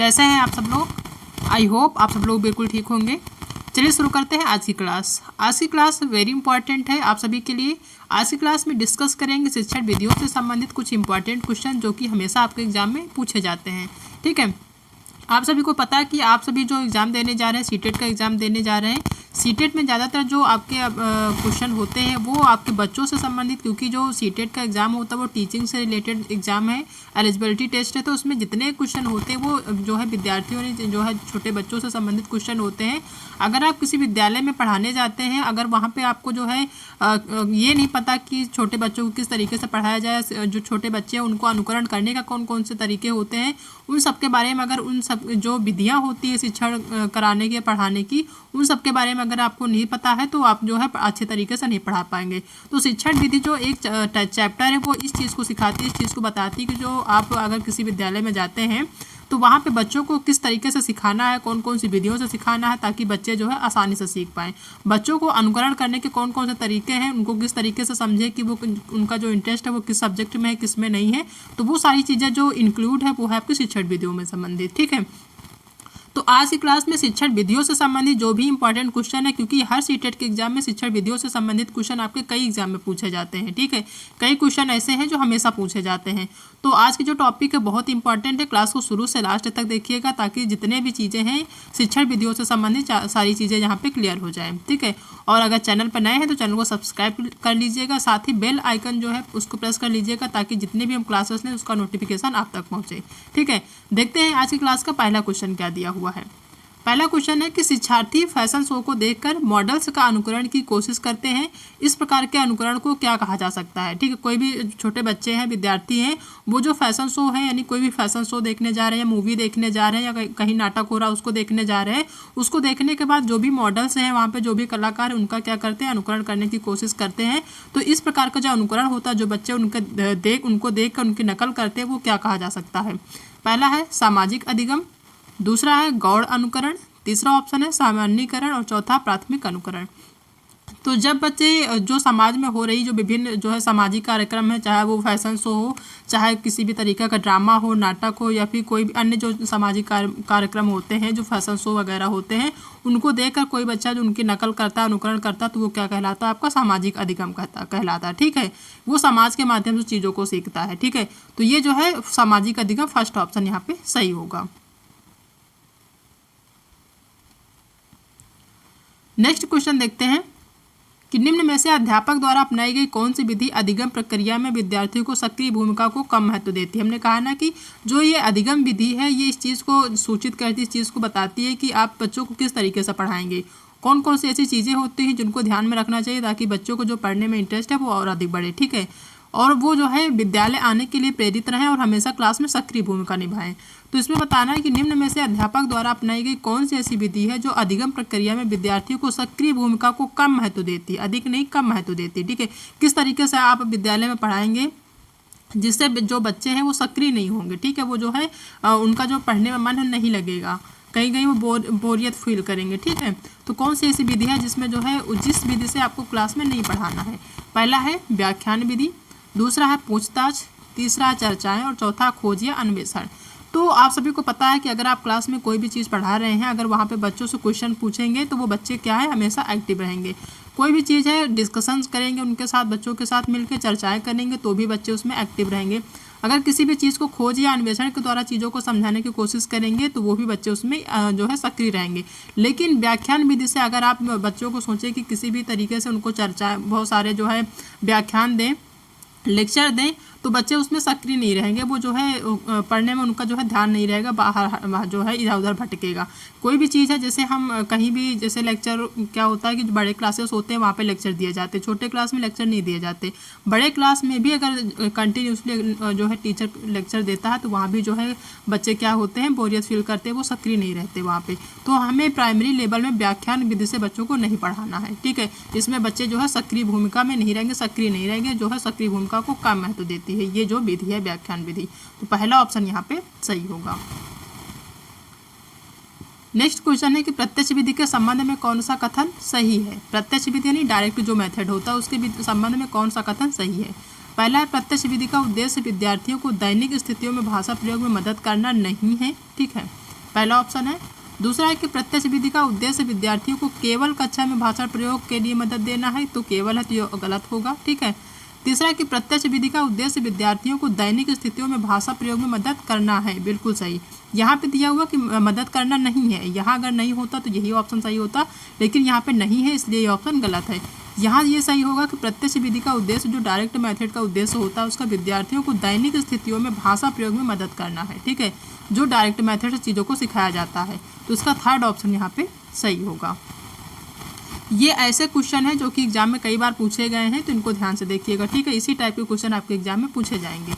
कैसे हैं आप सब लोग? आई होप आप सब लोग बिल्कुल ठीक होंगे। चलिए शुरू करते हैं आज की क्लास। आज की क्लास वेरी इंपॉर्टेंट है आप सभी के लिए। आज की क्लास में डिस्कस करेंगे शिक्षण विधियों से संबंधित कुछ इंपॉर्टेंट क्वेश्चन जो कि हमेशा आपके एग्जाम में पूछे जाते हैं। ठीक है, आप सभी को पता है कि आप सभी जो एग्ज़ाम देने जा रहे हैं, सीटेट का एग्ज़ाम देने जा रहे हैं। सीटेट में ज़्यादातर जो आपके क्वेश्चन होते हैं वो आपके बच्चों से संबंधित, क्योंकि जो सीटेट का एग्ज़ाम होता है वो टीचिंग से रिलेटेड एग्ज़ाम है, एलिजिबिलिटी टेस्ट है। तो उसमें जितने क्वेश्चन होते हैं वो जो है विद्यार्थियों ने जो है छोटे बच्चों से संबंधित क्वेश्चन होते हैं। अगर आप किसी विद्यालय में पढ़ाने जाते हैं, अगर वहाँ पर आपको जो है ये नहीं पता कि छोटे बच्चों को किस तरीके से पढ़ाया जाए, जो छोटे बच्चे हैं उनको अनुकरण करने का कौन कौन से तरीके होते हैं, उन सब के बारे में, अगर उन सब जो विधियाँ होती है शिक्षण कराने की, पढ़ाने की, उन सब के बारे में अगर आपको नहीं पता है तो आप जो है अच्छे तरीके से नहीं पढ़ा पाएंगे। तो शिक्षण विधि जो एक चैप्टर है वो इस चीज़ को सिखाती है, इस चीज़ को बताती है कि जो आप अगर किसी विद्यालय में जाते हैं तो वहाँ पे बच्चों को किस तरीके से सिखाना है, कौन कौन सी विधियों से सिखाना है, ताकि बच्चे जो है आसानी से सीख पाएँ। बच्चों को अनुकरण करने के कौन कौन से तरीके हैं, उनको किस तरीके से समझे कि वो उनका जो इंटरेस्ट है वो किस सब्जेक्ट में है, किस में नहीं है। तो वो सारी चीज़ें जो इंक्लूड है वो है आपकी शिक्षण विधियों में संबंधित। ठीक है, तो आज की क्लास में शिक्षण विधियों से संबंधित जो भी इंपॉर्टेंट क्वेश्चन है, क्योंकि हर सीटेट के एग्जाम में शिक्षण विधियों से संबंधित क्वेश्चन आपके कई एग्जाम में पूछे जाते हैं। ठीक है, कई क्वेश्चन ऐसे हैं जो हमेशा पूछे जाते हैं। तो आज की जो टॉपिक है बहुत इंपॉर्टेंट है, क्लास को शुरू से लास्ट तक देखिएगा ताकि जितने भी चीज़ें हैं शिक्षण विधियों से संबंधित सारी चीज़ें यहाँ पे क्लियर हो जाए। ठीक है, और अगर चैनल पर नए हैं तो चैनल को सब्सक्राइब कर लीजिएगा, साथ ही बेल आइकन जो है उसको प्रेस कर लीजिएगा ताकि जितने भी हम क्लासेस लें उसका नोटिफिकेशन आप तक पहुँचे। ठीक है, देखते हैं आज की क्लास का पहला क्वेश्चन क्या दिया हुआ है। पहला क्वेश्चन है कि शिक्षार्थी फैशन शो को देखकर मॉडल्स का अनुकरण की कोशिश करते हैं, इस प्रकार के अनुकरण को क्या कहा जा सकता है। ठीक है, कोई भी छोटे बच्चे हैं, विद्यार्थी हैं, वो जो फैशन शो है यानी कोई भी फैशन शो देखने जा रहे हैं, मूवी देखने जा रहे हैं या कहीं नाटक हो रहा है उसको देखने जा रहे हैं, उसको देखने के बाद जो भी मॉडल्स हैं वहाँ पर जो भी कलाकार उनका क्या करते हैं, अनुकरण करने की कोशिश करते हैं। तो इस प्रकार का जो अनुकरण होता है, जो बच्चे उनको देख कर उनकी नकल करते हैं, वो क्या कहा जा सकता है। पहला है सामाजिक अधिगम, दूसरा है गौड़ अनुकरण, तीसरा ऑप्शन है सामान्यीकरण और चौथा प्राथमिक अनुकरण। तो जब बच्चे जो समाज में हो रही जो विभिन्न जो है सामाजिक कार्यक्रम है, चाहे वो फैशन शो हो, चाहे किसी भी तरीके का ड्रामा हो, नाटक हो, या फिर कोई भी अन्य जो सामाजिक कार्यक्रम होते हैं, जो फैशन शो वगैरह होते हैं, उनको देखकर कोई बच्चा जो उनकी नकल करता है, अनुकरण करता है, तो वो क्या कहलाता है, आपका सामाजिक अधिगम कहलाता है। ठीक है, वो समाज के माध्यम से चीज़ों को सीखता है। ठीक है, तो ये जो है सामाजिक अधिगम, फर्स्ट ऑप्शन यहाँ पे सही होगा। नेक्स्ट क्वेश्चन देखते हैं कि निम्न में से अध्यापक द्वारा अपनाई गई कौन सी विधि अधिगम प्रक्रिया में विद्यार्थियों को सक्रिय भूमिका को कम महत्व देती है। हमने कहा ना कि जो ये अधिगम विधि है ये इस चीज़ को सूचित करती है, इस चीज़ को बताती है कि आप बच्चों को किस तरीके से पढ़ाएंगे, कौन कौन सी ऐसी चीज़ें होती हैं जिनको ध्यान में रखना चाहिए ताकि बच्चों को जो पढ़ने में इंटरेस्ट है वो और अधिक बढ़े। ठीक है, और वो जो है विद्यालय आने के लिए प्रेरित रहें और हमेशा क्लास में सक्रिय भूमिका निभाएं। तो इसमें बताना है कि निम्न में से अध्यापक द्वारा अपनाई गई कौन सी ऐसी विधि है जो अधिगम प्रक्रिया में विद्यार्थियों को सक्रिय भूमिका को कम महत्व देती है, अधिक नहीं कम महत्व देती है। ठीक है, किस तरीके से आप विद्यालय में पढ़ाएंगे जिससे जो बच्चे हैं वो सक्रिय नहीं होंगे। ठीक है, वो जो है उनका जो पढ़ने में मन नहीं लगेगा, कहीं कहीं वो बोरियत फील करेंगे। ठीक है, तो कौन सी ऐसी विधि है जिसमें जो है जिस विधि से आपको क्लास में नहीं पढ़ाना है। पहला है व्याख्यान विधि, दूसरा है पूछताछ, तीसरा है चर्चाएं और चौथा खोज या अन्वेषण। तो आप सभी को पता है कि अगर आप क्लास में कोई भी चीज़ पढ़ा रहे हैं, अगर वहाँ पे बच्चों से क्वेश्चन पूछेंगे तो वो बच्चे क्या है, हमेशा एक्टिव रहेंगे। कोई भी चीज़ है डिस्कशंस करेंगे उनके साथ, बच्चों के साथ मिलकर चर्चाएं करेंगे तो भी बच्चे उसमें एक्टिव रहेंगे। अगर किसी भी चीज़ को खोज या अन्वेषण के द्वारा चीज़ों को समझाने की कोशिश करेंगे तो वो भी बच्चे उसमें जो है सक्रिय रहेंगे। लेकिन व्याख्यान विधि से अगर आप बच्चों को सोचें कि किसी भी तरीके से उनको चर्चा बहुत सारे जो है व्याख्यान दें, लेक्चर दें, तो बच्चे उसमें सक्रिय नहीं रहेंगे, वो जो है पढ़ने में उनका जो है ध्यान नहीं रहेगा, बाहर जो है इधर उधर भटकेगा। कोई भी चीज़ है जैसे हम कहीं भी जैसे लेक्चर क्या होता है कि जो बड़े क्लासेस होते हैं वहाँ पे लेक्चर दिए जाते हैं, छोटे क्लास में लेक्चर नहीं दिए जाते। बड़े क्लास में भी अगर कंटिन्यूसली जो है टीचर लेक्चर देता है तो वहाँ भी जो है बच्चे क्या होते हैं, बोरियत फील करते हैं, वो सक्रिय नहीं रहते वहाँ पर। तो हमें प्राइमरी लेवल में व्याख्यान विधि से बच्चों को नहीं पढ़ाना है। ठीक है, इसमें बच्चे जो है सक्रिय भूमिका में नहीं रहेंगे, सक्रिय नहीं रहेंगे, जो है सक्रिय भूमिका को कम महत्व देती है ये जो विधि है व्याख्यान विधि। तो पहला ऑप्शन यहाँ पे सही होगा। नेक्स्ट क्वेश्चन है कि प्रत्यक्ष विधि के संबंध में कौन सा कथन सही है। प्रत्यक्ष विधि यानी डायरेक्ट जो मेथड होता है उसके संबंध में कौन सा कथन सही है। पहला है प्रत्यक्ष विधि का उद्देश्य विद्यार्थियों को दैनिक स्थितियों में भाषा प्रयोग में मदद करना नहीं है। ठीक है, पहला ऑप्शन है। दूसरा है कि प्रत्यक्ष विधि का उद्देश्य विद्यार्थियों को केवल कक्षा में भाषण प्रयोग के लिए मदद देना है, तो केवल है तो ये गलत होगा। ठीक है। तीसरा है कि प्रत्यक्ष विधि का उद्देश्य विद्यार्थियों को दैनिक स्थितियों में भाषा प्रयोग में मदद करना है, बिल्कुल सही। यहाँ पे दिया हुआ कि मदद करना नहीं है, यहाँ अगर नहीं होता तो यही ऑप्शन सही होता, लेकिन यहाँ पे नहीं है इसलिए ये ऑप्शन गलत है। यहाँ ये सही होगा कि प्रत्यक्ष विधि का उद्देश्य जो डायरेक्ट मेथड का उद्देश्य होता है उसका विद्यार्थियों को दैनिक स्थितियों में भाषा प्रयोग में मदद करना है। ठीक है, जो डायरेक्ट मेथड से चीज़ों को सिखाया जाता है, तो इसका थर्ड ऑप्शन यहाँ पे सही होगा। ये ऐसे क्वेश्चन है जो कि एग्जाम में कई बार पूछे गए हैं, तो इनको ध्यान से देखिएगा। ठीक है, इसी टाइप के क्वेश्चन आपके एग्जाम में पूछे जाएंगे।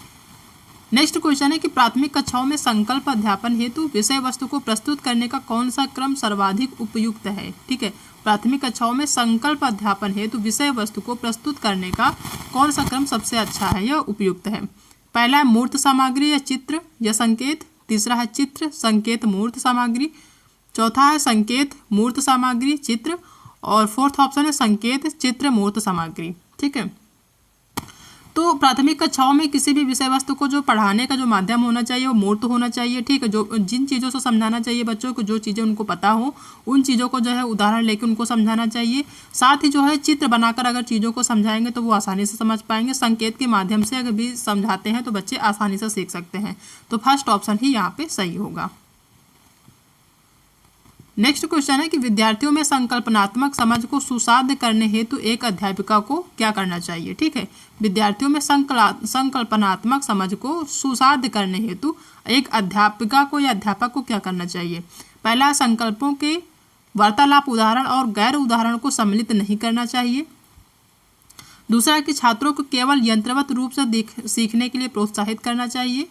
नेक्स्ट क्वेश्चन है कि प्राथमिक कक्षाओं में संकल्प अध्यापन हेतु विषय वस्तु को प्रस्तुत करने का कौन सा क्रम सर्वाधिक उपयुक्त है। ठीक है, प्राथमिक कक्षाओं में संकल्प अध्यापन हेतु विषय वस्तु को प्रस्तुत करने का कौन सा क्रम सबसे अच्छा है या उपयुक्त है। पहला है मूर्त सामग्री या चित्र या संकेत, तीसरा है चित्र संकेत मूर्त सामग्री, चौथा है संकेत मूर्त सामग्री चित्र, और फोर्थ ऑप्शन है संकेत चित्र मूर्त सामग्री। ठीक है, तो प्राथमिक कक्षाओं में किसी भी विषय वस्तु को जो पढ़ाने का जो माध्यम होना चाहिए वो मूर्त होना चाहिए। ठीक है, जो जिन चीज़ों से समझाना चाहिए बच्चों को, जो चीज़ें उनको पता हो उन चीज़ों को जो है उदाहरण लेकर उनको समझाना चाहिए। साथ ही जो है चित्र बनाकर अगर चीज़ों को समझाएंगे तो वो आसानी से समझ पाएंगे। संकेत के माध्यम से अगर भी समझाते हैं तो बच्चे आसानी से सीख सकते हैं। तो फर्स्ट ऑप्शन ही यहाँ पे सही होगा। नेक्स्ट क्वेश्चन है कि विद्यार्थियों में संकल्पनात्मक समझ को सुसाध्य करने हेतु एक अध्यापिका को क्या करना चाहिए। ठीक है, विद्यार्थियों में संकल्पनात्मक समझ को सुसाध्य करने हेतु एक अध्यापिका को या अध्यापक को क्या करना चाहिए। पहला, संकल्पों के वार्तालाप उदाहरण और गैर उदाहरण को सम्मिलित नहीं करना चाहिए। दूसरा कि छात्रों को केवल यंत्रवत रूप से सीखने के लिए प्रोत्साहित करना चाहिए।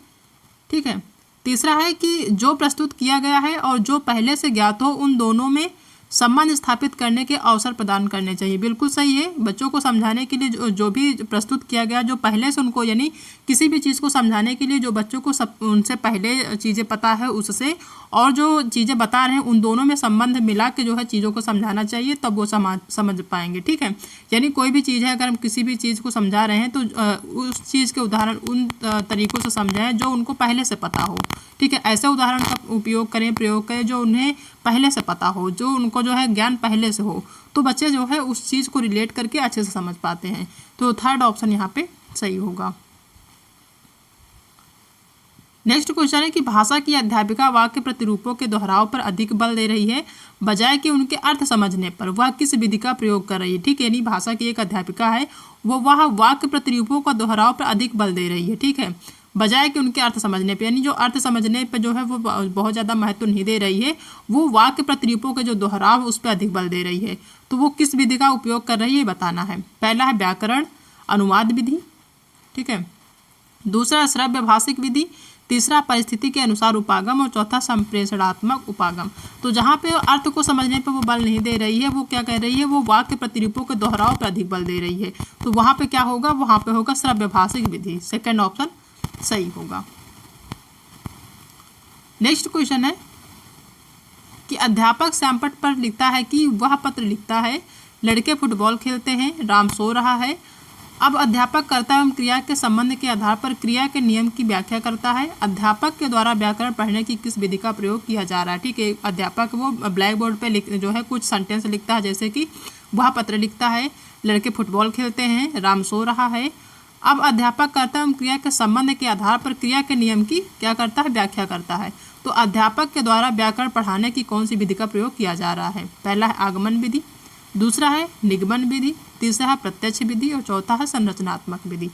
ठीक है, तीसरा है कि जो प्रस्तुत किया गया है और जो पहले से ज्ञात हो उन दोनों में संबंध स्थापित करने के अवसर प्रदान करने चाहिए। बिल्कुल सही है, बच्चों को समझाने के लिए जो भी प्रस्तुत किया गया, जो पहले से उनको यानी किसी भी चीज़ को समझाने के लिए जो बच्चों को सब उनसे पहले चीज़ें पता है उससे और जो चीज़ें बता रहे हैं उन दोनों में संबंध मिला के जो है चीज़ों को समझाना चाहिए, तब वो समझ पाएंगे। ठीक है, यानी कोई भी चीज़ है अगर हम किसी भी चीज़ को समझा रहे हैं तो उस चीज़ के उदाहरण उन तरीक़ों से समझाएं जो उनको पहले से पता हो। ठीक है, ऐसे उदाहरण का उपयोग करें, प्रयोग करें जो उन्हें पहले से पता हो, जो उनको जो है ज्ञान पहले से हो, तो बच्चे जो है उस चीज़ को रिलेट करके अच्छे से समझ पाते हैं। तो थर्ड ऑप्शन यहाँ पे सही होगा। नेक्स्ट क्वेश्चन है कि भाषा की अध्यापिका वाक्य प्रतिरूपों के दोहराव पर अधिक बल दे रही है बजाय कि उनके अर्थ समझने पर, वह किस विधि का प्रयोग कर रही है। ठीक है, यानी भाषा की एक अध्यापिका है वह वाक्य प्रतिरूपों का दोहराव पर अधिक बल दे रही है। ठीक है, बजाय कि उनके अर्थ समझने पे, यानी जो अर्थ समझने पे जो है वो बहुत ज़्यादा महत्व नहीं दे रही है, वो वाक्य प्रतिरूपों के जो दोहराव उस पर अधिक बल दे रही है। तो वो किस विधि का उपयोग कर रही है बताना है। पहला है व्याकरण अनुवाद विधि। ठीक है, दूसरा श्रव्य भाषिक विधि, तीसरा परिस्थिति के अनुसार उपागम और चौथा संप्रेषणात्मक उपागम। तो जहाँ पे अर्थ को समझने पे वो बल नहीं दे रही है, वो क्या कह रही है, वो वाक्य प्रतिरूपों के दोहराव पर अधिक बल दे रही है। तो वहाँ पे क्या होगा, वहाँ पे होगा श्रव्य भाषिक विधि। सेकेंड ऑप्शन सही होगा। नेक्स्ट क्वेश्चन है कि अध्यापक सैमपट पर लिखता है कि वह पत्र लिखता है, लड़के फुटबॉल खेलते हैं, राम सो रहा है। अब अध्यापक कर्ता एवं क्रिया के संबंध के आधार पर क्रिया के नियम की व्याख्या करता है। अध्यापक के द्वारा व्याकरण पढ़ने की किस विधि का प्रयोग किया जा रहा है। ठीक है, अध्यापक वो ब्लैक बोर्ड पे जो है कुछ सेंटेंस लिखता है, जैसे कि वह पत्र लिखता है, लड़के फुटबॉल खेलते हैं, राम सो रहा है। अब अध्यापक कर्ता एवं क्रिया के संबंध के आधार पर क्रिया के नियम की क्या करता है, व्याख्या करता है। तो अध्यापक के द्वारा व्याकरण पढ़ाने की कौन सी विधि का प्रयोग किया जा रहा है। पहला है आगमन विधि, दूसरा है निगमन विधि, तीसरा है प्रत्यक्ष विधि और चौथा है संरचनात्मक विधि।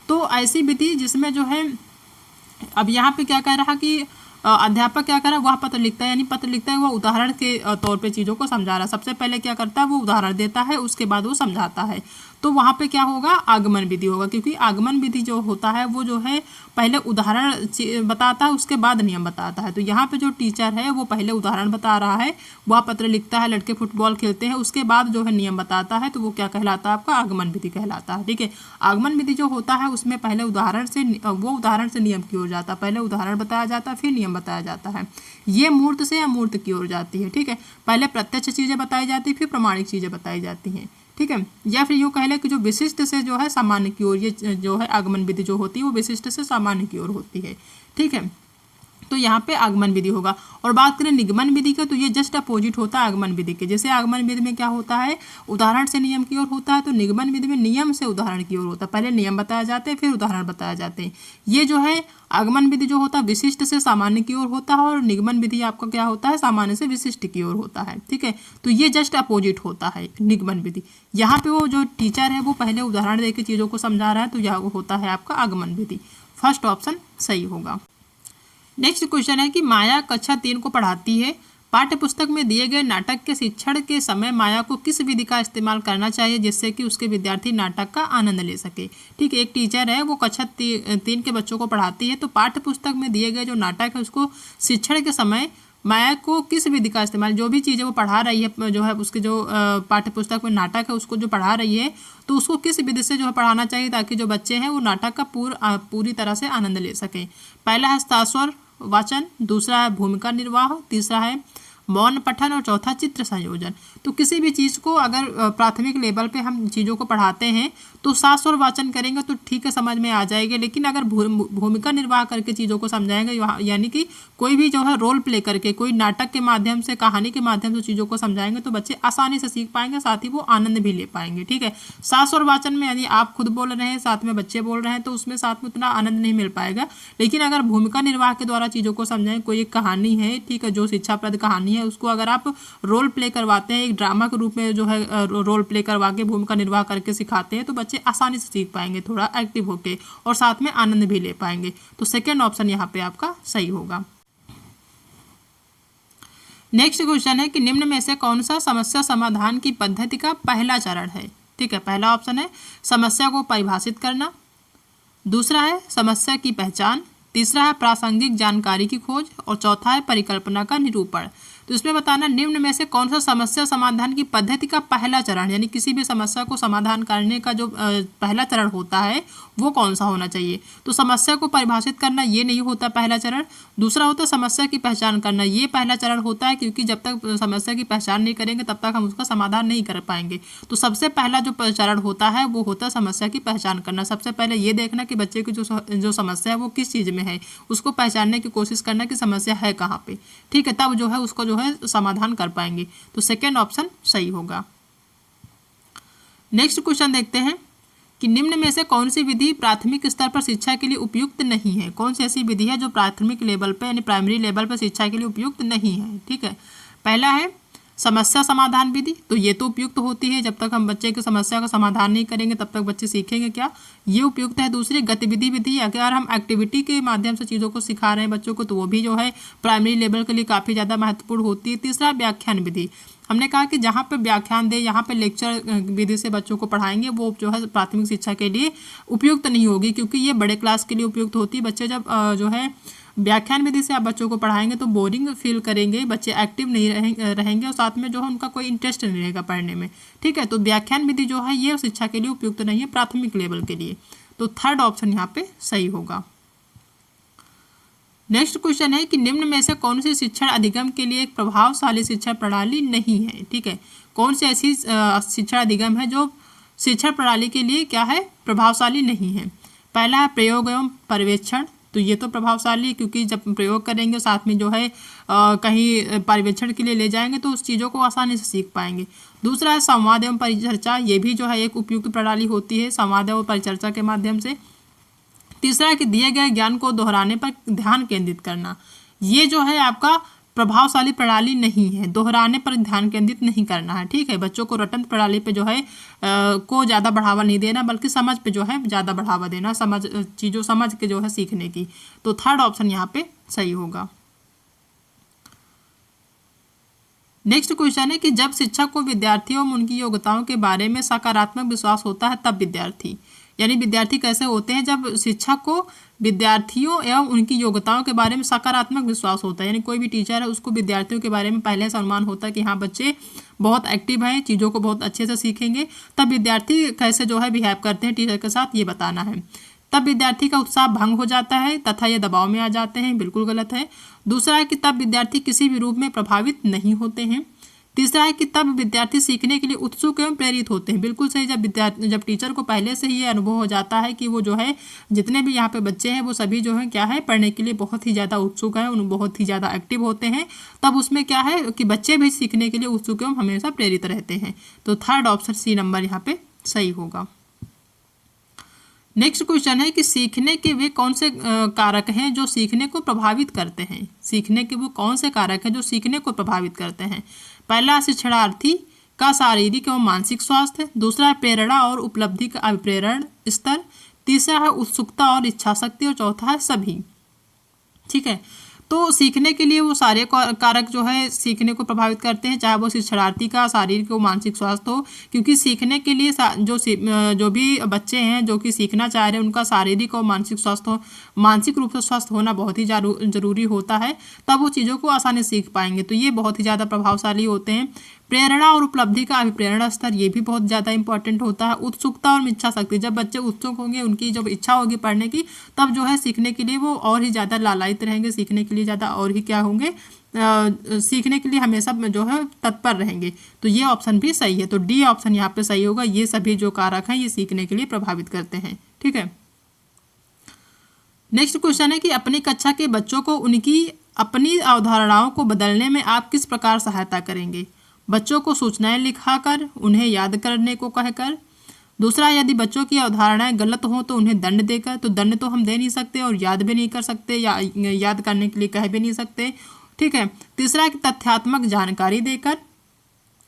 तो ऐसी विधि जिसमें जो है, अब यहाँ पे क्या कह रहा कि अध्यापक क्या कर रहा है, वह पत्र लिखता है, यानी पत्र लिखता है वह उदाहरण के तौर पे चीज़ों को समझा रहा है। सबसे पहले क्या करता है, वो उदाहरण देता है, उसके बाद वो समझाता है। तो वहाँ पे क्या होगा, आगमन विधि होगा, क्योंकि आगमन विधि जो होता है वो जो है पहले उदाहरण बताता है, उसके बाद नियम बताता है। तो यहाँ पे जो टीचर है वो पहले उदाहरण बता रहा है, वह पत्र लिखता है, लड़के फुटबॉल खेलते हैं, उसके बाद जो है नियम बताता है। तो वो क्या कहलाता है, आपका आगमन विधि कहलाता है। ठीक है, आगमन विधि जो होता है उसमें पहले उदाहरण से नियम की ओर जाता है, पहले उदाहरण बताया जाता है फिर नियम बताया जाता है। ये मूर्त से अमूर्त की ओर जाती है। ठीक है, पहले प्रत्यक्ष चीज़ें बताई जाती है, फिर प्रमाणिक चीज़ें बताई जाती हैं। ठीक है, या फिर यूँ कह लें कि जो विशिष्ट से जो है सामान्य की ओर, ये जो है आगमन विधि जो होती है वो विशिष्ट से सामान्य की ओर होती है। ठीक है, तो यहाँ पे आगमन विधि होगा। और बात करें निगमन विधि का, तो ये जस्ट अपोजिट होता है आगमन विधि के। जैसे आगमन विधि में क्या होता है, उदाहरण से नियम की ओर होता है, तो निगमन विधि में नियम से उदाहरण की ओर होता है। पहले नियम बताए जाते हैं, फिर उदाहरण बताए जाते हैं। ये जो है आगमन विधि जो होता है विशिष्ट से सामान्य की ओर होता है, और निगमन विधि आपका क्या होता है, सामान्य से विशिष्ट की ओर होता है। ठीक है, तो ये जस्ट अपोजिट होता है निगमन विधि। यहाँ पे वो जो टीचर है वो पहले उदाहरण देकर चीज़ों को समझा रहा है, तो यह होता है आपका आगमन विधि। फर्स्ट ऑप्शन सही होगा। नेक्स्ट क्वेश्चन है कि माया कक्षा 3 को पढ़ाती है। पाठ्य पुस्तक में दिए गए नाटक के शिक्षण के समय माया को किस विधि का इस्तेमाल करना चाहिए जिससे कि उसके विद्यार्थी नाटक का आनंद ले सके। ठीक है, एक टीचर है वो कक्षा 3 के बच्चों को पढ़ाती है, तो पाठ्य पुस्तक में दिए गए जो नाटक है उसको शिक्षण के समय माया को किस विधि का इस्तेमाल, जो भी चीज़ें वो पढ़ा रही है, जो है उसके जो पाठ्य पुस्तक में नाटक है उसको जो पढ़ा रही है, तो उसको किस विधि से जो है पढ़ाना चाहिए ताकि जो बच्चे हैं वो नाटक का पूरी तरह से आनंद ले सकें। पहला है हस्ताक्षर वाचन, दूसरा है भूमिका निर्वाह, तीसरा है मौन पठन, और चौथा चित्र संयोजन। तो किसी भी चीज़ को अगर प्राथमिक लेवल पे हम चीज़ों को पढ़ाते हैं तो सास और वाचन करेंगे तो ठीक है, समझ में आ जाएगा। लेकिन अगर भूमिका निर्वाह करके चीज़ों को समझाएंगे, यानी कि कोई भी जो है रोल प्ले करके, कोई नाटक के माध्यम से, कहानी के माध्यम से चीज़ों को समझाएंगे तो बच्चे आसानी से सीख पाएंगे, साथ ही वो आनंद भी ले पाएंगे। ठीक है, सास और वाचन में यानी आप खुद बोल रहे हैं, साथ में बच्चे बोल रहे हैं, तो उसमें साथ में उतना आनंद नहीं मिल पाएगा। लेकिन अगर भूमिका निर्वाह के द्वारा चीज़ों को समझाएं, कोई एक कहानी है, ठीक है, जो शिक्षाप्रद कहानी है, उसको अगर आप रोल प्ले करवाते हैं, एक ड्रामा के रूप में जो है रोल प्ले करवा के भूमिका निर्वाह करके सिखाते हैं, तो बच्चे आसानी से सीख पाएंगे, थोड़ा एक्टिव होके, और साथ में आनंद भी ले पाएंगे। तो सेकेंड ऑप्शन यहाँ पे आपका सही होगा। नेक्स्ट क्वेश्चन है कि निम्न में से कौन सा समस्या समाधान की पद्धति का पहला चरण है। ठीक है, पहला ऑप्शन है समस्या को परिभाषित करना, दूसरा है समस्या की पहचान, तीसरा है प्रासंगिक जानकारी की खोज, और चौथा है परिकल्पना का निरूपण। तो इसमें बताना निम्न में से कौन सा समस्या समाधान की पद्धति का पहला चरण, यानी किसी भी समस्या को समाधान करने का जो पहला चरण होता है वो कौन सा होना चाहिए। तो समस्या को परिभाषित करना ये नहीं होता पहला चरण। दूसरा होता है समस्या की पहचान करना, ये पहला चरण होता है, क्योंकि जब तक समस्या की पहचान नहीं करेंगे तब तक हम उसका समाधान नहीं कर पाएंगे। तो सबसे पहला जो चरण होता है वो होता है समस्या की पहचान करना। सबसे पहले ये देखना कि बच्चे की जो समस्या है वो किस चीज़ में है, उसको पहचानने की कोशिश करना कि समस्या है कहाँ पे। ठीक है, तब जो है उसको जो है समाधान कर पाएंगे। तो सेकेंड ऑप्शन सही होगा। नेक्स्ट क्वेश्चन देखते हैं कि निम्न में से कौन सी विधि प्राथमिक स्तर पर शिक्षा के लिए उपयुक्त नहीं है। कौन सी ऐसी विधि है जो प्राथमिक लेवल पे यानी प्राइमरी लेवल पर शिक्षा के लिए उपयुक्त नहीं है। ठीक है, पहला है समस्या समाधान विधि, तो ये तो उपयुक्त होती है, जब तक हम बच्चे की समस्या का समाधान नहीं करेंगे तब तक बच्चे सीखेंगे क्या, ये उपयुक्त है। दूसरी गतिविधि विधि, अगर हम एक्टिविटी के माध्यम से चीज़ों को सिखा रहे हैं बच्चों को तो वो भी जो है प्राइमरी लेवल के लिए काफ़ी ज़्यादा महत्वपूर्ण होती है। तीसरा व्याख्यान विधि, हमने कहा कि जहाँ पे व्याख्यान दे, यहाँ पे लेक्चर विधि से बच्चों को पढ़ाएंगे वो जो है प्राथमिक शिक्षा के लिए उपयुक्त नहीं होगी, क्योंकि ये बड़े क्लास के लिए उपयुक्त होती है। बच्चे जब जो है व्याख्यान विधि से आप बच्चों को पढ़ाएंगे तो बोरिंग फील करेंगे, बच्चे एक्टिव नहीं रहेंगे और साथ में जो है उनका कोई इंटरेस्ट नहीं रहेगा पढ़ने में। ठीक है, तो व्याख्यान विधि जो है ये शिक्षा के लिए उपयुक्त नहीं है प्राथमिक लेवल के लिए। तो थर्ड ऑप्शन यहाँ पे सही होगा। नेक्स्ट क्वेश्चन है कि निम्न में से कौन सी शिक्षण अधिगम के लिए एक प्रभावशाली शिक्षण प्रणाली नहीं है। ठीक है, कौन सी ऐसी शिक्षण अधिगम है जो शिक्षण प्रणाली के लिए क्या है, प्रभावशाली नहीं है। पहला है प्रयोग एवं पर्यवेक्षण, तो ये तो प्रभावशाली है, क्योंकि जब प्रयोग करेंगे साथ में जो है कहीं पर्यवेक्षण के लिए ले जाएंगे तो उस चीज़ों को आसानी से सीख पाएंगे। दूसरा है संवाद एवं परिचर्चा, ये भी जो है एक उपयुक्त प्रणाली होती है संवाद एवं परिचर्चा के माध्यम से। तीसरा है कि दिए गए ज्ञान को दोहराने पर ध्यान केंद्रित करना, ये जो है आपका प्रभावशाली प्रणाली नहीं है, दोहराने पर ध्यान केंद्रित नहीं करना है। ठीक है, बच्चों को रटन प्रणाली पे जो है को ज़्यादा बढ़ावा नहीं देना, बल्कि समझ पे जो है ज़्यादा बढ़ावा देना, चीज़ों समझ के जो है सीखने की। तो थर्ड ऑप्शन यहाँ पे सही होगा। नेक्स्ट क्वेश्चन है कि जब शिक्षक को विद्यार्थियों में उनकी योग्यताओं के बारे में सकारात्मक विश्वास होता है तब विद्यार्थी, यानी विद्यार्थी कैसे होते हैं, जब शिक्षक को विद्यार्थियों एवं उनकी योग्यताओं के बारे में सकारात्मक विश्वास होता है, यानी कोई भी टीचर है उसको विद्यार्थियों के बारे में पहले से अनुमान होता है कि हाँ बच्चे बहुत एक्टिव हैं, चीज़ों को बहुत अच्छे से सीखेंगे, तब विद्यार्थी कैसे जो है बिहेव करते हैं टीचर के साथ ये बताना है। तब विद्यार्थी का उत्साह भंग हो जाता है तथा ये दबाव में आ जाते हैं, बिल्कुल गलत है। दूसरा है कि तब विद्यार्थी किसी भी रूप में प्रभावित नहीं होते हैं। तीसरा है कि तब विद्यार्थी सीखने के लिए उत्सुक एवं प्रेरित होते हैं। बिल्कुल सही, जब टीचर को पहले से ही ये अनुभव हो जाता है कि वो जो है जितने भी यहाँ पे बच्चे हैं वो सभी जो है क्या है पढ़ने के लिए बहुत ही ज़्यादा उत्सुक है, उन बहुत ही ज़्यादा एक्टिव होते हैं, तब उसमें क्या है कि बच्चे भी सीखने के लिए उत्सुक एवं हमेशा प्रेरित रहते हैं। तो थर्ड ऑप्शन सी नंबर यहाँ पे सही होगा। नेक्स्ट क्वेश्चन है कि सीखने के वे कौन से कारक हैं जो सीखने को प्रभावित करते हैं। सीखने के वो कौन से कारक हैं जो सीखने को प्रभावित करते हैं। पहला, शिक्षणार्थी का शारीरिक एवं मानसिक स्वास्थ्य। दूसरा है प्रेरणा और उपलब्धि का अभिप्रेरण स्तर। तीसरा है उत्सुकता और इच्छा शक्ति। और चौथा है सभी। ठीक है, तो सीखने के लिए वो सारे कारक जो है सीखने को प्रभावित करते हैं, चाहे वो शिक्षार्थी का शारीरिक और मानसिक स्वास्थ्य हो, क्योंकि सीखने के लिए जो भी बच्चे हैं जो कि सीखना चाह रहे हैं उनका शारीरिक और मानसिक स्वास्थ्य मानसिक रूप से स्वस्थ होना बहुत ही जरूरी होता है, तब वो चीज़ों को आसानी सीख पाएंगे। तो ये बहुत ही ज़्यादा प्रभावशाली होते हैं। प्रेरणा और उपलब्धि का अभिप्रेरण स्तर, ये भी बहुत ज़्यादा इंपॉर्टेंट होता है। उत्सुकता और इच्छा शक्ति, जब बच्चे उत्सुक होंगे, उनकी जब इच्छा होगी पढ़ने की, तब जो है सीखने के लिए वो और ही ज़्यादा लालायित रहेंगे, सीखने के लिए ज़्यादा और ही क्या होंगे, सीखने के लिए हमेशा जो है तत्पर रहेंगे। तो ये ऑप्शन भी सही है। तो डी ऑप्शन यहाँ पे सही होगा। ये सभी जो कारक हैं ये सीखने के लिए प्रभावित करते हैं। ठीक है, नेक्स्ट क्वेश्चन है कि अपनी कक्षा के बच्चों को उनकी अपनी अवधारणाओं को बदलने में आप किस प्रकार सहायता करेंगे। बच्चों को सूचनाएं लिखाकर, उन्हें याद करने को कहकर। दूसरा, यदि बच्चों की अवधारणाएं गलत हों तो उन्हें दंड देकर। तो दंड तो हम दे नहीं सकते और याद भी नहीं कर सकते या याद करने के लिए कह भी नहीं सकते। ठीक है, तीसरा कि तथ्यात्मक जानकारी देकर।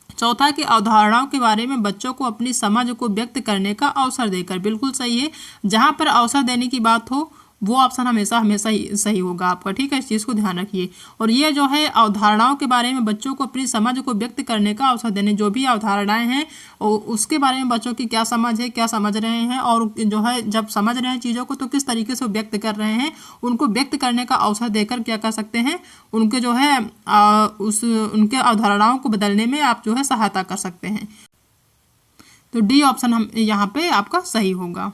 चौथा कि अवधारणाओं के बारे में बच्चों को अपनी समझ को व्यक्त करने का अवसर देकर। बिल्कुल सही है, जहाँ पर अवसर देने की बात हो वो ऑप्शन हमेशा हमेशा ही सही होगा आपका। ठीक है, इस चीज़ को ध्यान रखिए। और ये जो है अवधारणाओं के बारे में बच्चों को अपनी समझ को व्यक्त करने का अवसर देने, जो भी अवधारणाएं हैं उसके बारे में बच्चों की क्या समझ है, क्या समझ रहे हैं, और जो है जब समझ रहे हैं चीज़ों को तो किस तरीके से व्यक्त कर रहे हैं, उनको व्यक्त करने का अवसर देकर क्या कर सकते हैं, उनके जो है उनके अवधारणाओं को बदलने में आप जो है सहायता कर सकते हैं। तो डी ऑप्शन हम यहाँ पे आपका सही होगा।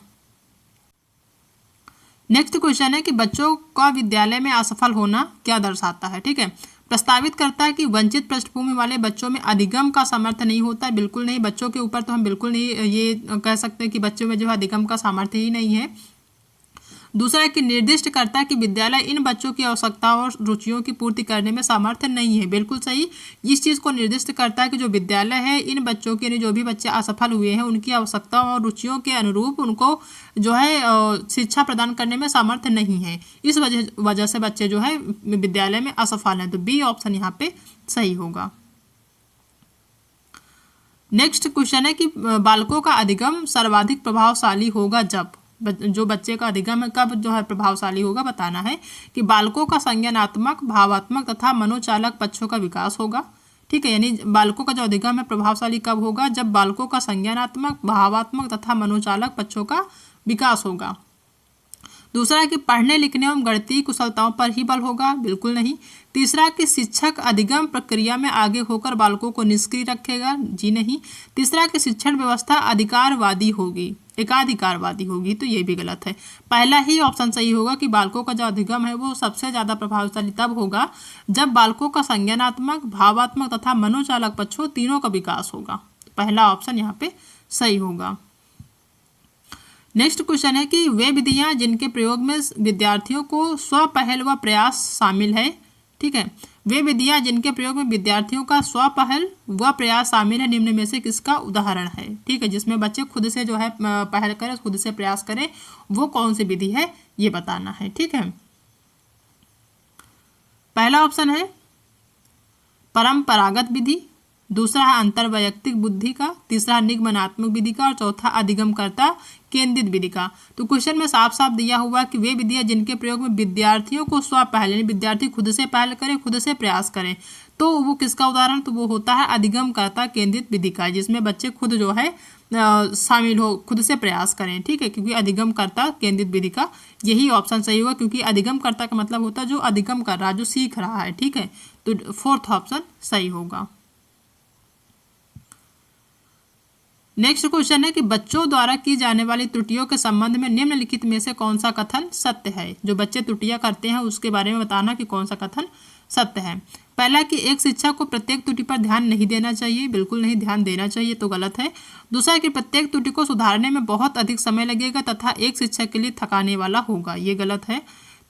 नेक्स्ट क्वेश्चन है कि बच्चों का विद्यालय में असफल होना क्या दर्शाता है। ठीक है, प्रस्तावित करता है कि वंचित पृष्ठभूमि वाले बच्चों में अधिगम का सामर्थ्य नहीं होता है। बिल्कुल नहीं, बच्चों के ऊपर तो हम बिल्कुल नहीं ये कह सकते कि बच्चों में जो है अधिगम का सामर्थ्य ही नहीं है। दूसरा है कि निर्दिष्ट करता है कि विद्यालय इन बच्चों की आवश्यकताओं और रुचियों की पूर्ति करने में सामर्थ्य नहीं है। बिल्कुल सही, इस चीज़ को निर्दिष्ट करता है कि जो विद्यालय है इन बच्चों के जो भी बच्चे असफल हुए हैं उनकी आवश्यकताओं और रुचियों के अनुरूप उनको जो है शिक्षा प्रदान करने में सामर्थ्य नहीं है। इस वजह से बच्चे जो है विद्यालय में असफल हैं। तो बी ऑप्शन यहाँ पे सही होगा। नेक्स्ट क्वेश्चन है कि बालकों का अधिगम सर्वाधिक प्रभावशाली होगा जब, जो बच्चे का अधिगम है कब जो है प्रभावशाली होगा बताना है कि बालकों का संज्ञानात्मक, भावात्मक तथा मनोचालक पक्षों का विकास होगा। ठीक है, यानी बालकों का जो अधिगम है प्रभावशाली कब होगा, जब बालकों का संज्ञानात्मक, भावात्मक तथा मनोचालक पक्षों का विकास होगा। दूसरा है कि पढ़ने लिखने एवं गणितीय कुशलताओं पर ही बल होगा। बिल्कुल नहीं। तीसरा कि शिक्षक अधिगम प्रक्रिया में आगे होकर बालकों को निष्क्रिय रखेगा। जी नहीं। तीसरा कि शिक्षण व्यवस्था अधिकारवादी होगी, एकाधिकारवादी होगी। तो ये भी गलत है। पहला ही ऑप्शन सही होगा कि बालकों का जो अधिगम है वो सबसे ज़्यादा प्रभावशाली तब होगा जब बालकों का संज्ञानात्मक, भावात्मक तथा मनोचालक पक्षों तीनों का विकास होगा। पहला ऑप्शन यहाँ पे सही होगा। नेक्स्ट क्वेश्चन है कि वे विधियां जिनके प्रयोग में विद्यार्थियों को स्वपहल व प्रयास शामिल है। ठीक है, वे विधियां जिनके प्रयोग में विद्यार्थियों का स्वपहल व प्रयास शामिल है निम्न में से किसका उदाहरण है। ठीक है, जिसमें बच्चे खुद से जो है पहल करें, खुद से प्रयास करें, वो कौन सी विधि है ये बताना है। ठीक है, पहला ऑप्शन है परंपरागत विधि, दूसरा है अंतर्वैयक्तिक बुद्धि का, तीसरा निगमनात्मक विधि का और चौथा अधिगमकर्ता केंद्रित विधि का। तो क्वेश्चन में साफ साफ दिया हुआ कि वे विधियां जिनके प्रयोग में विद्यार्थियों को स्वपहल, यानी विद्यार्थी खुद से पहल करें, खुद से प्रयास करें, तो वो किसका उदाहरण, तो वो होता है अधिगमकर्ता केंद्रित विधि का, जिसमें बच्चे खुद जो है शामिल हो, खुद से प्रयास करें। ठीक है, क्योंकि अधिगमकर्ता केंद्रित विधि का यही ऑप्शन सही होगा, क्योंकि अधिगमकर्ता का मतलब होता है जो अधिगम कर रहा है, जो सीख रहा है। ठीक है, तो फोर्थ ऑप्शन सही होगा। नेक्स्ट क्वेश्चन है कि बच्चों द्वारा की जाने वाली त्रुटियों के संबंध में निम्नलिखित में से कौन सा कथन सत्य है। जो बच्चे त्रुटियां करते हैं उसके बारे में बताना कि कौन सा कथन सत्य है। पहला कि एक शिक्षक को प्रत्येक त्रुटि पर ध्यान नहीं देना चाहिए, बिल्कुल नहीं ध्यान देना चाहिए, तो गलत है। दूसरा कि प्रत्येक त्रुटि को सुधारने में बहुत अधिक समय लगेगा तथा एक शिक्षक के लिए थकाने वाला होगा, ये गलत है।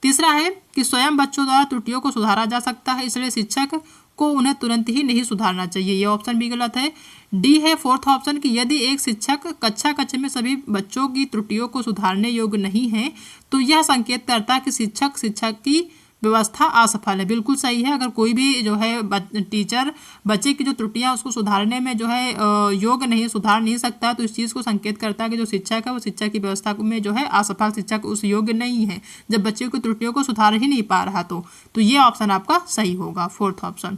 तीसरा है कि स्वयं बच्चों द्वारा त्रुटियों को सुधारा जा सकता है, इसलिए शिक्षक को उन्हें तुरंत ही नहीं सुधारना चाहिए, ये ऑप्शन भी गलत है। डी है फोर्थ ऑप्शन कि यदि एक शिक्षक कक्षा कक्ष में सभी बच्चों की त्रुटियों को सुधारने योग्य नहीं है तो यह संकेत करता है कि शिक्षक की व्यवस्था असफल है, बिल्कुल सही है। अगर कोई भी जो है टीचर बच्चे की जो त्रुटियां उसको सुधारने में जो है योग्य नहीं, सुधार नहीं सकता, तो इस चीज़ को संकेत करता है कि जो शिक्षक है वो शिक्षा की व्यवस्था में जो है असफल, शिक्षक उस योग्य नहीं है जब बच्चे की त्रुटियों को सुधार ही नहीं पा रहा। तो ये ऑप्शन आपका सही होगा, फोर्थ ऑप्शन।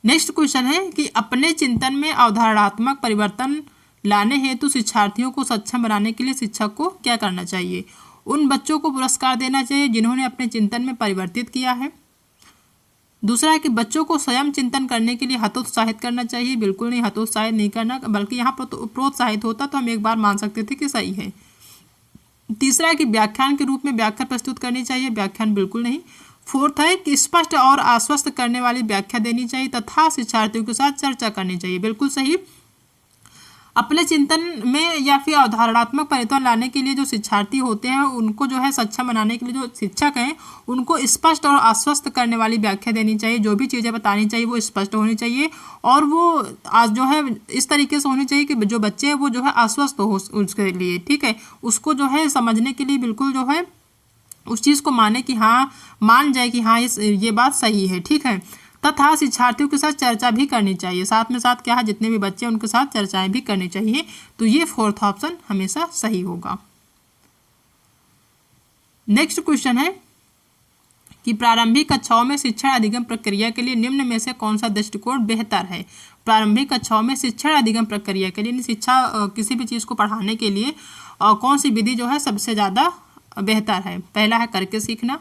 नेक्स्ट क्वेश्चन है कि अपने चिंतन में अवधारणात्मक परिवर्तन लाने हेतु शिक्षार्थियों को सक्षम बनाने के लिए शिक्षक को क्या करना चाहिए? उन बच्चों को पुरस्कार देना चाहिए जिन्होंने अपने चिंतन में परिवर्तित किया है। दूसरा है कि बच्चों को स्वयं चिंतन करने के लिए हतोत्साहित करना चाहिए, बिल्कुल नहीं, हतोत्साहित नहीं करना, बल्कि यहाँ पर तो प्रोत्साहित होता तो हम एक बार मान सकते थे कि सही है। तीसरा है कि व्याख्यान के रूप में व्याख्या प्रस्तुत करनी चाहिए, व्याख्यान बिल्कुल नहीं। फोर्थ है कि स्पष्ट और आश्वस्त करने वाली व्याख्या देनी चाहिए तथा शिक्षार्थियों के साथ चर्चा करनी चाहिए, बिल्कुल सही। अपने चिंतन में या फिर अवधारणात्मक परिवर्तन लाने के लिए जो शिक्षार्थी होते हैं उनको जो है सक्षम बनाने के लिए जो शिक्षक हैं उनको स्पष्ट और आश्वस्त करने वाली व्याख्या देनी चाहिए, जो भी चीज़ें बतानी चाहिए वो स्पष्ट होनी चाहिए और वो आज जो है इस तरीके से होनी चाहिए कि जो बच्चे हैं वो जो है आश्वस्त हो उसके लिए, ठीक है, उसको जो है समझने के लिए बिल्कुल जो है उस चीज़ को माने कि हाँ, मान जाए कि हाँ ये बात सही है, ठीक है। तथा शिक्षार्थियों के साथ चर्चा भी करनी चाहिए, साथ में साथ क्या है जितने भी बच्चे हैं उनके साथ चर्चाएं भी करनी चाहिए, तो ये फोर्थ ऑप्शन हमेशा सही होगा। नेक्स्ट क्वेश्चन है कि प्रारंभिक कक्षाओं में शिक्षण अधिगम प्रक्रिया के लिए निम्न में से कौन सा दृष्टिकोण बेहतर है? प्रारंभिक कक्षाओं में शिक्षण अधिगम प्रक्रिया के लिए शिक्षा किसी भी चीज़ को पढ़ाने के लिए कौन सी विधि जो है सबसे ज़्यादा बेहतर है? पहला है करके सीखना,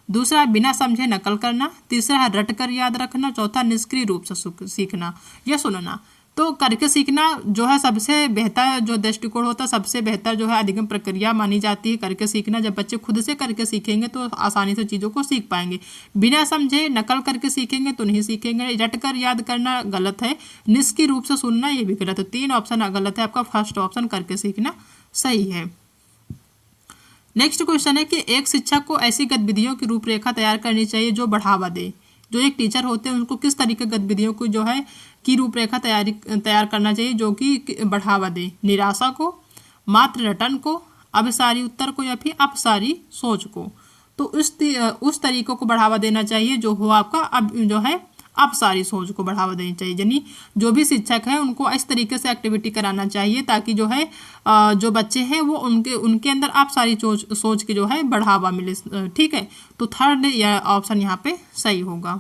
दूसरा है बिना समझे नकल करना, तीसरा है रट कर याद रखना, चौथा निष्क्रिय रूप से सीखना या सुनना। तो करके सीखना जो है सबसे बेहतर जो दृष्टिकोण होता है, सबसे बेहतर जो है अधिगम प्रक्रिया मानी जाती है करके सीखना। जब बच्चे खुद से करके सीखेंगे तो आसानी से चीज़ों को सीख पाएंगे। बिना समझे नकल करके सीखेंगे तो नहीं सीखेंगे। रट कर याद करना गलत है, निष्क्रिय रूप से सुनना ये भी गलत है। 3 ऑप्शन गलत है, आपका फर्स्ट ऑप्शन करके सीखना सही है। नेक्स्ट क्वेश्चन है कि एक शिक्षक को ऐसी गतिविधियों की रूपरेखा तैयार करनी चाहिए जो बढ़ावा दे। जो एक टीचर होते हैं उनको किस तरीके की गतिविधियों को जो है की रूपरेखा तैयार करना चाहिए जो कि बढ़ावा दे? निराशा को, मात्र रटन को, अभिसारी उत्तर को या फिर अपसारी सोच को। तो उस तरीकों को बढ़ावा देना चाहिए जो हो आपका अब जो है अपसारी सोच को बढ़ावा देनी चाहिए। यानी जो भी शिक्षक है उनको इस तरीके से एक्टिविटी कराना चाहिए ताकि जो है जो बच्चे हैं वो उनके अंदर अपसारी सोच की जो है बढ़ावा मिले, ठीक है। तो थर्ड या ऑप्शन यहाँ पे सही होगा।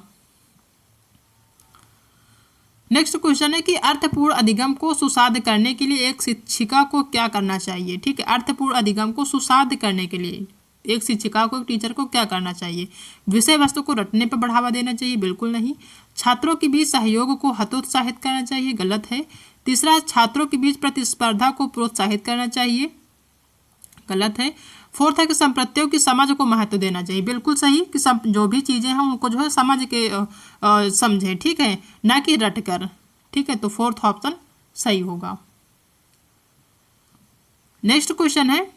नेक्स्ट क्वेश्चन है कि अर्थपूर्ण अधिगम को सुसाध्य करने के लिए एक शिक्षिका को क्या करना चाहिए? ठीक है, अर्थपूर्ण अधिगम को सुसाध्य करने के लिए एक शिक्षिका को, एक टीचर को क्या करना चाहिए? विषय वस्तु को रटने पर बढ़ावा देना चाहिए, बिल्कुल नहीं। छात्रों के बीच सहयोग को हतोत्साहित करना चाहिए, गलत है। तीसरा, छात्रों के बीच प्रतिस्पर्धा को प्रोत्साहित करना चाहिए, गलत है। फोर्थ है कि संप्रत्यों की समझ को महत्व देना चाहिए, बिल्कुल सही कि जो भी चीज़ें हैं उनको जो है समझ के समझें, ठीक है, ना कि रट कर, ठीक है। तो फोर्थ ऑप्शन सही होगा। नेक्स्ट क्वेश्चन है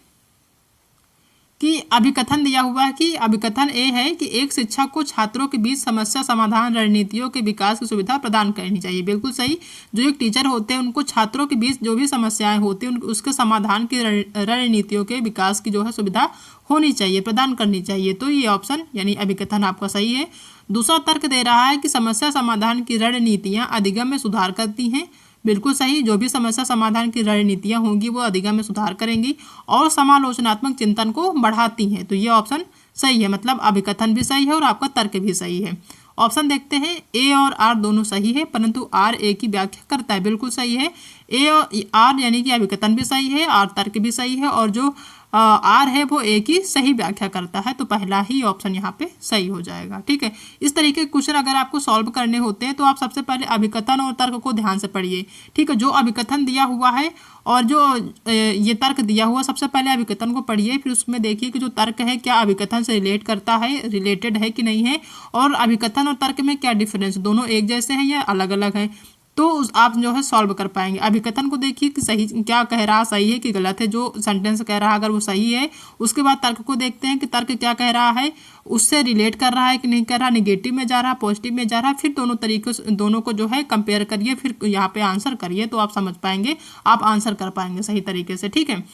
कि अभिकथन दिया हुआ है कि अभिकथन ए है कि एक शिक्षक को छात्रों के बीच समस्या समाधान रणनीतियों के विकास की सुविधा प्रदान करनी चाहिए, बिल्कुल सही। जो एक टीचर होते हैं उनको छात्रों के बीच जो भी समस्याएं होती हैं उसके समाधान की रणनीतियों के विकास की जो है सुविधा होनी चाहिए, प्रदान करनी चाहिए। तो ये ऑप्शन यानी अभिकथन आपका सही है। दूसरा तर्क दे रहा है कि समस्या समाधान की रणनीतियाँ अधिगम में सुधार करती हैं, बिल्कुल सही। जो भी समस्या समाधान की रणनीतियाँ होंगी वो अधिगम में सुधार करेंगी और समालोचनात्मक चिंतन को बढ़ाती हैं। तो ये ऑप्शन सही है, मतलब अभिकथन भी सही है और आपका तर्क भी सही है। ऑप्शन देखते हैं, ए और आर दोनों सही है परंतु आर ए की व्याख्या करता है, बिल्कुल सही है। ए और आर यानी कि अभिकथन भी सही है, आर तर्क भी सही है और जो आर है वो ए की सही व्याख्या करता है, तो पहला ही ऑप्शन यहाँ पे सही हो जाएगा। ठीक है, इस तरीके के क्वेश्चन अगर आपको सॉल्व करने होते हैं तो आप सबसे पहले अभिकथन और तर्क को ध्यान से पढ़िए। ठीक है, जो अभिकथन दिया हुआ है और जो ये तर्क दिया हुआ, सबसे पहले अभिकथन को पढ़िए, फिर उसमें देखिए कि जो तर्क है क्या अभिकथन से रिलेट करता है, रिलेटेड है कि नहीं है, और अभिकथन और तर्क में क्या डिफरेंस, दोनों एक जैसे हैं या अलग अलग हैं, तो आप जो है सॉल्व कर पाएंगे। अभिकथन को देखिए कि सही क्या कह रहा, सही है कि गलत है, जो सेंटेंस कह रहा है अगर वो सही है। उसके बाद तर्क को देखते हैं कि तर्क क्या कह रहा है, उससे रिलेट कर रहा है कि नहीं कर रहा, नेगेटिव में जा रहा, पॉजिटिव में जा रहा। फिर दोनों तरीकों से दोनों को जो है कंपेयर करिए, फिर यहाँ पे आंसर करिए, तो आप समझ पाएंगे, आप आंसर कर पाएंगे सही तरीके से। ठीक है,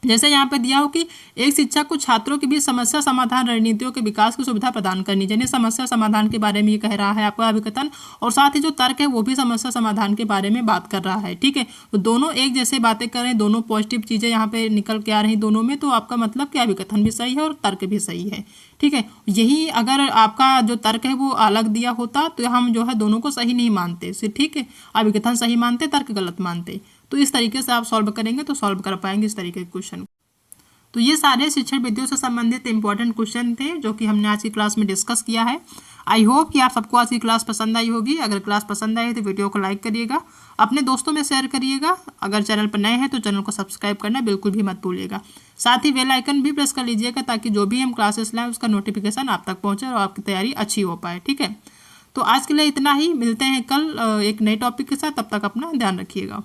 जैसे यहाँ पे दिया हो कि एक शिक्षक को छात्रों के बीच समस्या समाधान रणनीतियों के विकास की सुविधा प्रदान करनी चाहिए। समस्या समाधान के बारे में ये कह रहा है आपका अभिकथन, और साथ ही जो तर्क है वो भी समस्या समाधान के बारे में बात कर रहा है। ठीक है, तो दोनों एक जैसे बातें कर रहे हैं, दोनों पॉजिटिव चीज़ें यहाँ पे निकल के आ रही दोनों में, तो आपका मतलब कि अभिकथन भी सही है और तर्क भी सही है। ठीक है, यही अगर आपका जो तर्क है वो अलग दिया होता तो हम जो है दोनों को सही नहीं मानते। ठीक है, अभिकथन सही मानते, तर्क गलत मानते। तो इस तरीके से आप सॉल्व करेंगे तो सॉल्व कर पाएंगे इस तरीके के क्वेश्चन। तो ये सारे शिक्षण विधियों से संबंधित इंपॉर्टेंट क्वेश्चन थे जो कि हमने आज की क्लास में डिस्कस किया है। आई होप कि आप सबको आज की क्लास पसंद आई होगी। अगर क्लास पसंद आई तो वीडियो को लाइक करिएगा, अपने दोस्तों में शेयर करिएगा। अगर चैनल पर नए हैं तो चैनल को सब्सक्राइब करना बिल्कुल भी मत भूलिएगा। साथ ही बेल आइकन भी प्रेस कर लीजिएगा ताकि जो भी हम क्लासेस लाएँ उसका नोटिफिकेशन आप तक पहुँचे और आपकी तैयारी अच्छी हो पाए। ठीक है, तो आज के लिए इतना ही, मिलते हैं कल एक नए टॉपिक के साथ। तब तक अपना ध्यान रखिएगा।